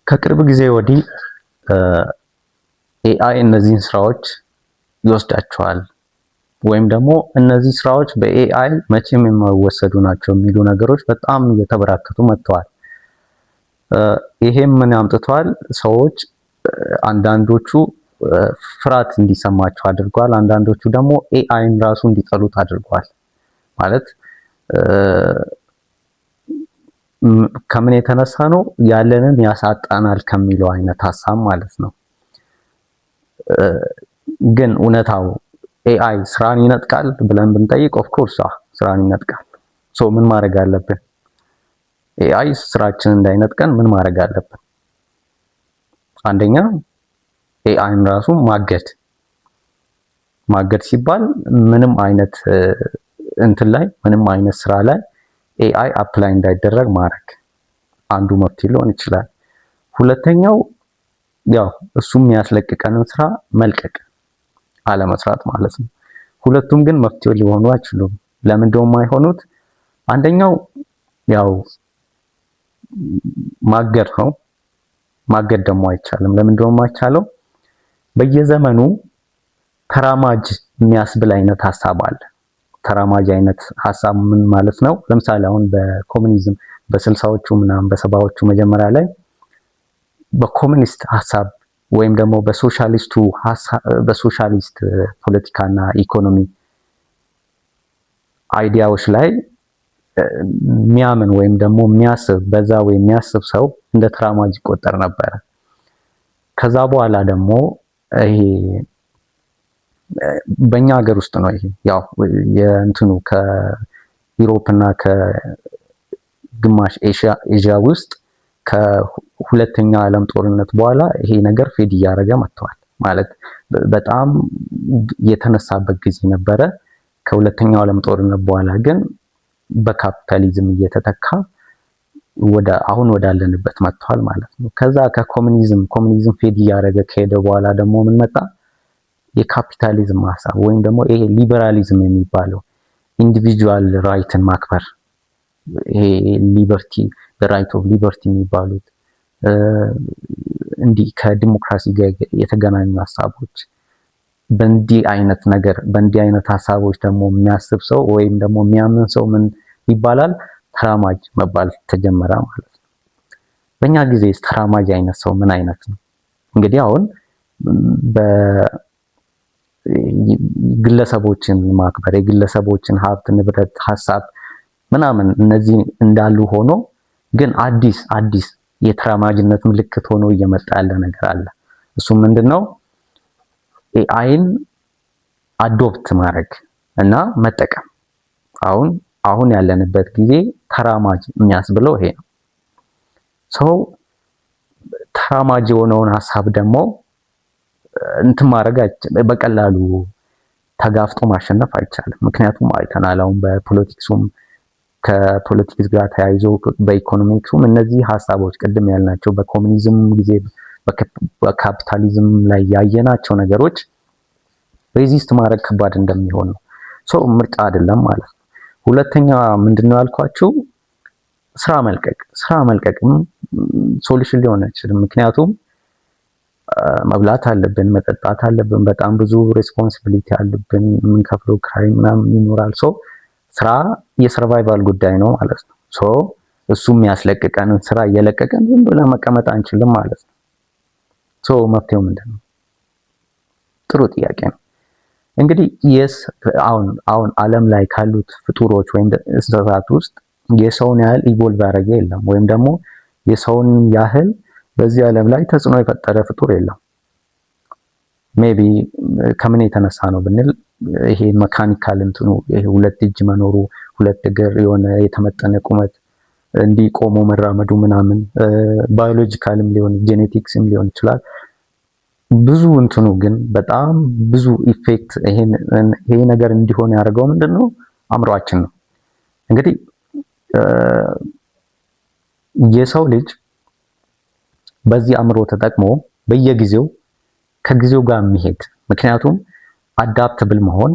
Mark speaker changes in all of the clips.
Speaker 1: ከቅርብ ጊዜ ወዲህ ኤአይ እነዚህን ስራዎች ይወስዳቸዋል ወይም ደግሞ እነዚህ ስራዎች በኤአይ መቼም የማይወሰዱ ናቸው የሚሉ ነገሮች በጣም እየተበራከቱ መጥተዋል። ይሄም ምን አምጥቷል? ሰዎች አንዳንዶቹ ፍርሃት እንዲሰማቸው አድርጓል። አንዳንዶቹ ደግሞ ኤአይን ራሱ እንዲጠሉት አድርጓል። ማለት ከምን የተነሳ ነው? ያለንን ያሳጣናል ከሚለው አይነት ሀሳብ ማለት ነው። ግን እውነታው ኤአይ ስራን ይነጥቃል ብለን ብንጠይቅ ኦፍ ኮርስ ስራን ይነጥቃል። ሶ ምን ማድረግ አለብን? ኤአይ ስራችንን እንዳይነጥቀን ምን ማድረግ አለብን? አንደኛ ኤአይን ራሱ ማገድ ሲባል ምንም አይነት ምንም አይነት ስራ ላይ ኤአይ አፕላይ እንዳይደረግ ማድረግ አንዱ መፍትሄ ሊሆን ይችላል። ሁለተኛው ያው እሱ የሚያስለቅቀንን ስራ መልቀቅ አለመስራት ማለት ነው። ሁለቱም ግን መፍትሄ ሊሆኑ አይችሉም። ለምን ደሞ የማይሆኑት? አንደኛው ያው ማገድ ነው። ማገድ ደግሞ አይቻልም። ለምን ደሞ የማይቻለው? በየዘመኑ ተራማጅ የሚያስብል አይነት ሀሳብ አለ። ተራማጅ አይነት ሀሳብ ምን ማለት ነው? ለምሳሌ አሁን በኮሙኒዝም በ60ዎቹ ምናምን በ70ዎቹ መጀመሪያ ላይ በኮሙኒስት ሀሳብ ወይም ደግሞ በሶሻሊስት ፖለቲካና ኢኮኖሚ አይዲያዎች ላይ የሚያምን ወይም ደግሞ የሚያስብ በዛ ወይ የሚያስብ ሰው እንደ ተራማጅ ይቆጠር ነበር። ከዛ በኋላ ደግሞ ይሄ በእኛ ሀገር ውስጥ ነው። ይሄ ያው የእንትኑ ከዩሮፕ እና ከግማሽ ኤዥያ ውስጥ ከሁለተኛ ዓለም ጦርነት በኋላ ይሄ ነገር ፌድ እያደረገ መጥቷል። ማለት በጣም የተነሳበት ጊዜ ነበረ። ከሁለተኛው ዓለም ጦርነት በኋላ ግን በካፒታሊዝም እየተተካ አሁን ወዳለንበት መጥቷል ማለት ነው። ከዛ ከኮሙኒዝም ፌድ እያደረገ ከሄደ በኋላ ደግሞ ምን መጣ? የካፒታሊዝም ሀሳብ ወይም ደግሞ ይሄ ሊበራሊዝም የሚባለው ኢንዲቪጁዋል ራይትን ማክበር፣ ይሄ ሊበርቲ ራይት ኦፍ ሊበርቲ የሚባሉት እንዲህ ከዲሞክራሲ ጋር የተገናኙ ሀሳቦች በእንዲህ አይነት ሀሳቦች ደግሞ የሚያስብ ሰው ወይም ደግሞ የሚያምን ሰው ምን ይባላል? ተራማጅ መባል ተጀመረ ማለት ነው። በእኛ ጊዜ ተራማጅ አይነት ሰው ምን አይነት ነው? እንግዲህ አሁን ግለሰቦችን ማክበር፣ የግለሰቦችን ሀብት ንብረት፣ ሀሳብ ምናምን እነዚህ እንዳሉ ሆኖ ግን አዲስ የተራማጅነት ምልክት ሆኖ እየመጣ ያለ ነገር አለ። እሱ ምንድነው? ኤአይን አዶፕት ማድረግ እና መጠቀም። አሁን ያለንበት ጊዜ ተራማጅ የሚያስብለው ይሄ ነው። ሰው ተራማጅ የሆነውን ሀሳብ ደግሞ ማድረግ በቀላሉ ተጋፍጦ ማሸነፍ አይቻልም። ምክንያቱም አይተናል አሁን በፖለቲክሱም ከፖለቲክስ ጋር ተያይዞ በኢኮኖሚክሱም እነዚህ ሀሳቦች ቅድም ያልናቸው በኮሙኒዝም ጊዜ በካፒታሊዝም ላይ ያየናቸው ነገሮች ሬዚስት ማድረግ ከባድ እንደሚሆን ነው። ሰው ምርጫ አይደለም ማለት ነው። ሁለተኛ ምንድነው ያልኳችሁ? ስራ መልቀቅም ሶሉሽን ሊሆን አይችልም። ምክንያቱም መብላት አለብን፣ መጠጣት አለብን፣ በጣም ብዙ ሬስፖንሲቢሊቲ አለብን፣ የምንከፍለው ክራይ ምናምን ይኖራል። ስራ የሰርቫይቫል ጉዳይ ነው ማለት ነው። እሱ የሚያስለቅቀንን ስራ እየለቀቀን ዝም ብለን መቀመጥ አንችልም ማለት ነው። መፍትሄው ምንድነው? ጥሩ ጥያቄ ነው። እንግዲህ አሁን ዓለም ላይ ካሉት ፍጡሮች ወይም እንስሳት ውስጥ የሰውን ያህል ኢቮልቭ ያደረገ የለም፣ ወይም ደግሞ የሰውን ያህል በዚህ ዓለም ላይ ተጽዕኖ የፈጠረ ፍጡር የለም። ሜቢ ከምን የተነሳ ነው ብንል ይሄ መካኒካል ይሄ ሁለት እጅ መኖሩ፣ ሁለት እግር፣ የሆነ የተመጠነ ቁመት፣ እንዲቆሙ መራመዱ ምናምን ባዮሎጂካልም ሊሆን ጄኔቲክስም ሊሆን ይችላል። ብዙ ግን በጣም ብዙ ኢፌክት ይሄ ነገር እንዲሆን ያደርገው ምንድነው? አእምሮአችን ነው። እንግዲህ የሰው ልጅ በዚህ አእምሮ ተጠቅሞ በየጊዜው ከጊዜው ጋር የሚሄድ ምክንያቱም አዳፕተብል መሆን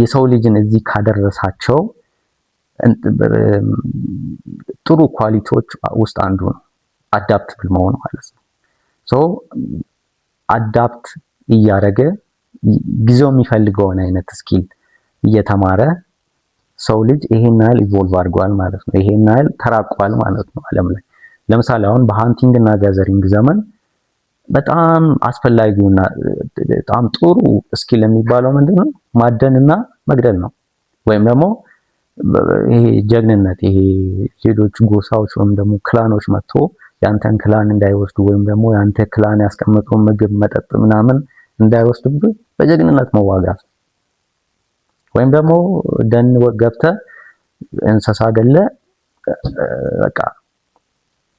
Speaker 1: የሰው ልጅን እዚህ ካደረሳቸው ጥሩ ኳሊቲዎች ውስጥ አንዱ ነው አዳፕትብል መሆን ማለት ነው። ሶ አዳፕት እያደረገ ጊዜው የሚፈልገውን አይነት ስኪል እየተማረ ሰው ልጅ ይሄን ያህል ኢቮልቭ አድርጓል ማለት ነው። ይሄን ያህል ተራቋል ማለት ነው ዓለም ላይ። ለምሳሌ አሁን በሃንቲንግ እና ጋዘሪንግ ዘመን በጣም አስፈላጊውና በጣም ጥሩ ስኪል የሚባለው ምንድነው? ማደንና መግደል ነው። ወይም ደግሞ ይሄ ጀግንነት፣ ይሄ ሌሎች ጎሳዎች ወይም ደግሞ ክላኖች መጥቶ ያንተን ክላን እንዳይወስዱ ወይም ደግሞ ያንተ ክላን ያስቀመጠው ምግብ፣ መጠጥ ምናምን እንዳይወስድብህ በጀግንነት መዋጋት ወይም ደግሞ ደን ገብተህ እንስሳ ገለ በቃ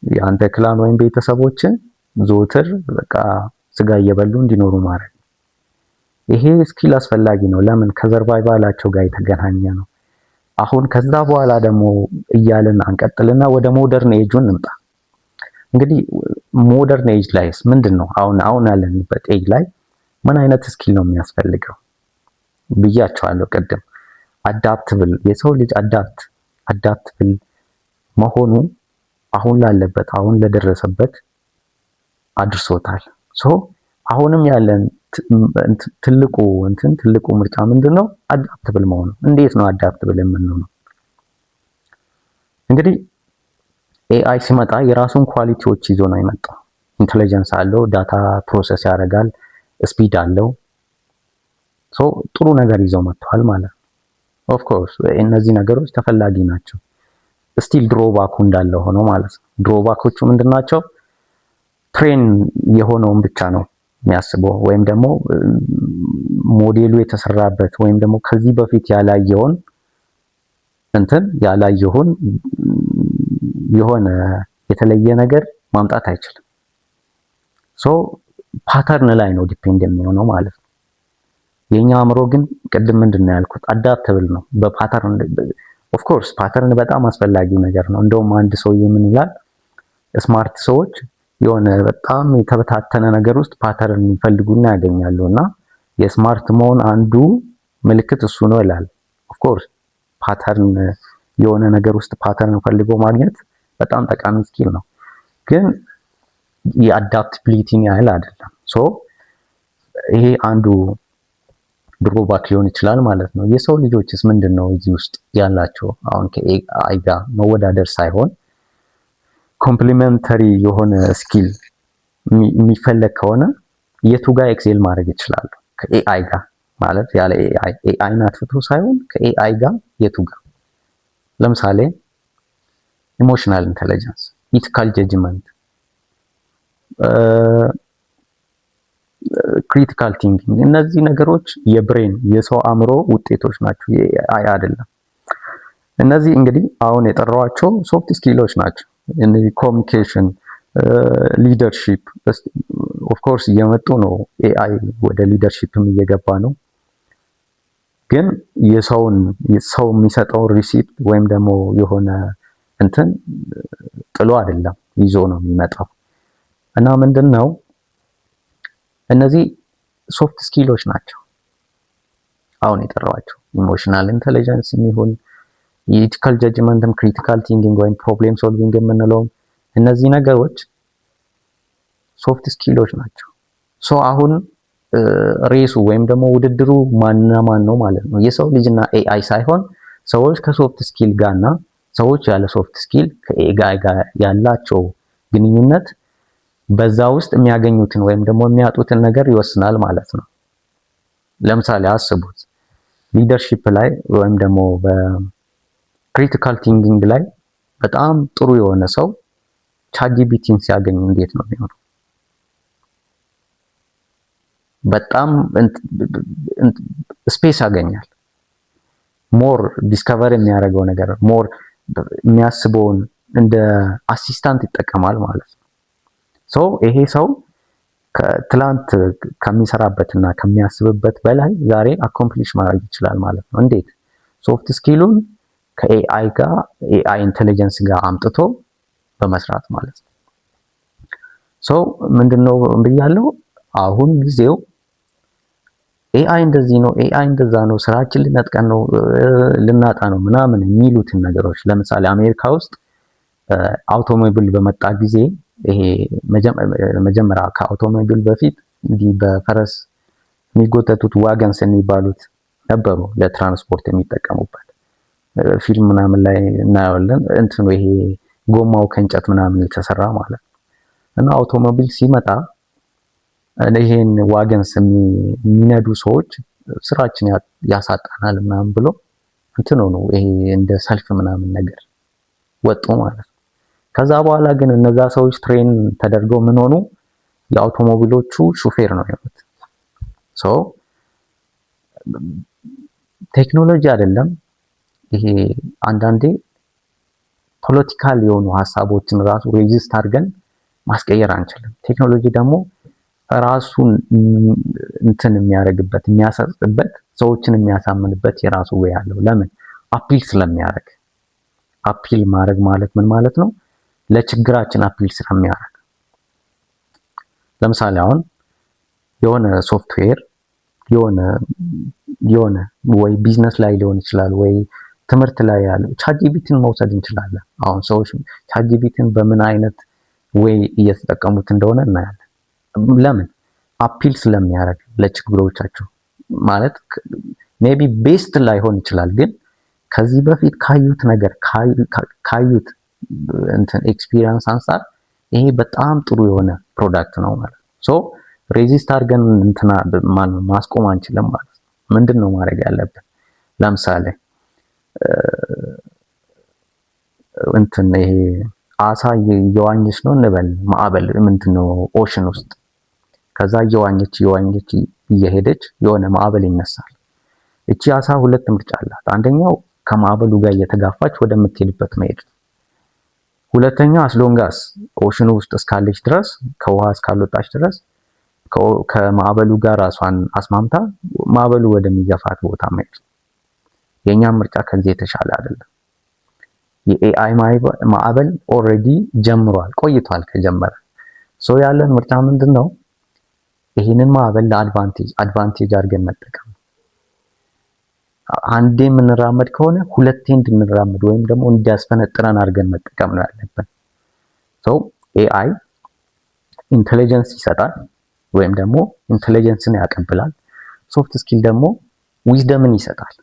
Speaker 1: ያንተ ክላን ወይም ቤተሰቦችን ዘወትር በቃ ስጋ እየበሉ እንዲኖሩ ማድረግ። ይሄ ስኪል አስፈላጊ ነው። ለምን? ከሰርቫይቫላቸው ጋር የተገናኘ ነው። አሁን ከዛ በኋላ ደግሞ እያልን አንቀጥልና ወደ ሞደርን ኤጁን እንምጣ። እንግዲህ ሞደርን ኤጅ ላይስ ምንድነው? አሁን ያለንበት ኤጅ ላይ ምን አይነት ስኪል ነው የሚያስፈልገው ብያቸዋለሁ ቅድም። አዳፕትብል የሰው ልጅ አዳፕትብል መሆኑ አሁን ላለበት አሁን ለደረሰበት አድርሶታል። ሶ አሁንም ያለን ትልቁ ምርጫ ምንድነው? አዳፕትብል መሆኑ። እንዴት ነው አዳፕትብል የምንሆነው? እንግዲህ ኤአይ ሲመጣ የራሱን ኳሊቲዎች ይዞ ነው የመጣው። ኢንተለጀንስ አለው፣ ዳታ ፕሮሰስ ያደርጋል፣ ስፒድ አለው። ሶ ጥሩ ነገር ይዘው መጥቷል ማለት ነው። ኦፍ ኮርስ እነዚህ ነገሮች ተፈላጊ ናቸው። ስቲል ድሮባኩ እንዳለ ሆኖ ማለት ነው። ድሮባኮቹ ምንድናቸው? ትሬን የሆነውን ብቻ ነው የሚያስበው ወይም ደግሞ ሞዴሉ የተሰራበት ወይም ደግሞ ከዚህ በፊት ያላየውን የሆነ የተለየ ነገር ማምጣት አይችልም። ሶ ፓተርን ላይ ነው ዲፔንድ የሚሆነው ማለት ነው። የኛ አእምሮ ግን ቅድም ምንድነው ያልኩት? አዳፕተብል ነው በፓተርን። ኦፍ ኮርስ ፓተርን በጣም አስፈላጊ ነገር ነው። እንደውም አንድ ሰውዬ ምን ይላል? ስማርት ሰዎች የሆነ በጣም የተበታተነ ነገር ውስጥ ፓተርን ይፈልጉና ያገኛሉ እና የስማርት መሆን አንዱ ምልክት እሱ ነው ይላል። ኦፍ ኮርስ ፓተርን የሆነ ነገር ውስጥ ፓተርን ፈልጎ ማግኘት በጣም ጠቃሚ ስኪል ነው፣ ግን የአዳፕቲቢሊቲን ያህል አይደለም። ሶ ይሄ አንዱ ድሮባክ ሊሆን ይችላል ማለት ነው። የሰው ልጆችስ ምንድነው እዚህ ውስጥ ያላቸው? አሁን ከኤአይ ጋር መወዳደር ሳይሆን ኮምፕሊመንተሪ የሆነ ስኪል የሚፈለግ ከሆነ የቱ ጋር ኤክሴል ማድረግ ይችላሉ? ከኤአይ ጋር ማለት ያለ ኤአይን አጥፍቶ ሳይሆን ከኤአይ ጋር የቱ ጋር? ለምሳሌ ኢሞሽናል ኢንተለጀንስ፣ ኢቲካል ጀጅመንት፣ ክሪቲካል ቲንኪንግ፣ እነዚህ ነገሮች የብሬን የሰው አእምሮ ውጤቶች ናቸው፣ የኤአይ አይደለም። እነዚህ እንግዲህ አሁን የጠራዋቸው ሶፍት ስኪሎች ናቸው። እነዚህ ኮሚኒኬሽን፣ ሊደርሺፕ ኦፍ ኮርስ እየመጡ ነው። ኤአይ ወደ ሊደርሺፕም እየገባ ነው። ግን ሰው የሚሰጠውን ሪሲፕት ወይም ደግሞ የሆነ ጥሎ አይደለም ይዞ ነው የሚመጣው። እና ምንድነው እነዚህ ሶፍት ስኪሎች ናቸው አሁን የጠራዋቸው። ኢሞሽናል ኢንተለጀንስ የሚሆን የኢቲካል ጀጅመንትም፣ ክሪቲካል ቲንኪንግ ወይም ፕሮብሌም ሶልቪንግ የምንለው እነዚህ ነገሮች ሶፍት ስኪሎች ናቸው። ሶ አሁን ሬሱ ወይም ደግሞ ውድድሩ ማንና ማን ነው ማለት ነው? የሰው ልጅና ኤአይ ሳይሆን ሰዎች ከሶፍት ስኪል ጋርና ሰዎች ያለ ሶፍት ስኪል ከኤአይ ጋር ያላቸው ግንኙነት በዛ ውስጥ የሚያገኙትን ወይም ደግሞ የሚያጡትን ነገር ይወስናል ማለት ነው። ለምሳሌ አስቡት፣ ሊደርሺፕ ላይ ወይም ደግሞ በክሪቲካል ቲንኪንግ ላይ በጣም ጥሩ የሆነ ሰው ቻትጂፒቲን ሲያገኝ እንዴት ነው የሚሆነው? በጣም ስፔስ ያገኛል። ሞር ዲስከቨር የሚያደርገው ነገር ሞር የሚያስበውን እንደ አሲስታንት ይጠቀማል ማለት ነው። ሶ ይሄ ሰው ከትላንት ከሚሰራበትና ከሚያስብበት በላይ ዛሬ አኮምፕሊሽ ማድረግ ይችላል ማለት ነው። እንዴት? ሶፍት ስኪሉን ከኤአይ ጋር ኤአይ ኢንተለጀንስ ጋር አምጥቶ በመስራት ማለት ነው። ሶ ምንድነው ብያለሁ? አሁን ጊዜው ኤአይ እንደዚህ ነው፣ ኤአይ እንደዛ ነው፣ ስራችን ልነጥቀን ነው፣ ልናጣ ነው ምናምን የሚሉትን ነገሮች ለምሳሌ አሜሪካ ውስጥ አውቶሞቢል በመጣ ጊዜ ይሄ መጀመሪያ ከአውቶሞቢል በፊት እንዲህ በፈረስ የሚጎተቱት ዋገንስ የሚባሉት ነበሩ ለትራንስፖርት የሚጠቀሙበት ፊልም ምናምን ላይ እናያለን። እንትኑ ይሄ ጎማው ከእንጨት ምናምን የተሰራ ማለት ነው። እና አውቶሞቢል ሲመጣ ይሄን ዋገንስ የሚነዱ ሰዎች ስራችን ያሳጣናል ምናምን ብሎ እንትኑ ነው ይሄ እንደ ሰልፍ ምናምን ነገር ወጡ ማለት ነው። ከዛ በኋላ ግን እነዛ ሰዎች ትሬን ተደርገው ምን ሆኑ? የአውቶሞቢሎቹ ሹፌር ነው የሆኑት። ሶ ቴክኖሎጂ አይደለም ይሄ አንዳንዴ ፖለቲካል የሆኑ ሀሳቦችን ራሱ ሬጂስት አድርገን ማስቀየር አንችልም። ቴክኖሎጂ ደግሞ ራሱን እንትን የሚያደርግበት የሚያሰጥበት ሰዎችን የሚያሳምንበት የራሱ ወይ ያለው ለምን አፒል ስለሚያደርግ። አፒል ማድረግ ማለት ምን ማለት ነው? ለችግራችን አፒል ስለሚያደርግ። ለምሳሌ አሁን የሆነ ሶፍትዌር የሆነ ወይ ቢዝነስ ላይ ሊሆን ይችላል ወይ ትምህርት ላይ ያለው ቻትጂፒቲን መውሰድ እንችላለን። አሁን ሰዎች ቻትጂፒቲን በምን አይነት ወይ እየተጠቀሙት እንደሆነ እናያለን። ለምን አፒል ስለሚያደርግ ለችግሮቻቸው ማለት ሜቢ ቤስት ላይሆን ይችላል፣ ግን ከዚህ በፊት ካዩት ነገር ካዩት እንትን ኤክስፒሪየንስ አንፃር ይሄ በጣም ጥሩ የሆነ ፕሮዳክት ነው ማለት ነው። ሶ ሬዚስት አድርገን እንትና ማስቆም አንችልም ማለት ነው። ምንድነው ማድረግ ያለብን? ለምሳሌ እንትን ይሄ አሳ እየዋኘች ነው እንበል ማዕበል ምንድነው ኦሽን ውስጥ ከዛ እየዋኘች እየሄደች የሆነ ማዕበል ይነሳል። እቺ አሳ ሁለት ምርጫ አላት። አንደኛው ከማዕበሉ ጋር እየተጋፋች ወደምትሄድበት መሄድ፣ ሁለተኛው አስሎንጋስ ኦሽኑ ውስጥ እስካለች ድረስ ከውሃ እስካልወጣች ድረስ ከማዕበሉ ጋር ራሷን አስማምታ ማዕበሉ ወደሚገፋት ቦታ መሄድ። የኛ ምርጫ ከዚህ የተሻለ አይደለም። የኤአይ ማዕበል ኦልሬዲ ጀምሯል፣ ቆይቷል ከጀመረ። ሶ ያለን ምርጫ ምንድነው? ይሄንን ማዕበል ለአድቫንቴጅ አድርገን መጠቀም። አንዴ የምንራመድ ከሆነ ሁለቴ እንድንራመድ ወይም ደግሞ እንዲያስፈነጥረን አድርገን መጠቀም ነው ያለብን። ሶ ኤአይ ኢንተለጀንስ ይሰጣል ወይም ደግሞ ኢንተለጀንስን ያቀብላል። ሶፍት ስኪል ደግሞ ዊዝደምን ይሰጣል።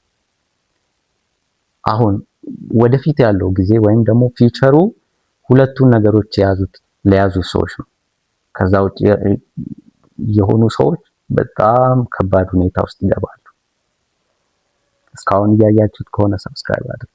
Speaker 1: አሁን ወደፊት ያለው ጊዜ ወይም ደግሞ ፊውቸሩ ሁለቱን ነገሮች ለያዙ ሰዎች ነው። ከዛ ውጭ የሆኑ ሰዎች በጣም ከባድ ሁኔታ ውስጥ ይገባሉ። እስካሁን እያያችሁት ከሆነ ሰብስክራይብ አድርጉ።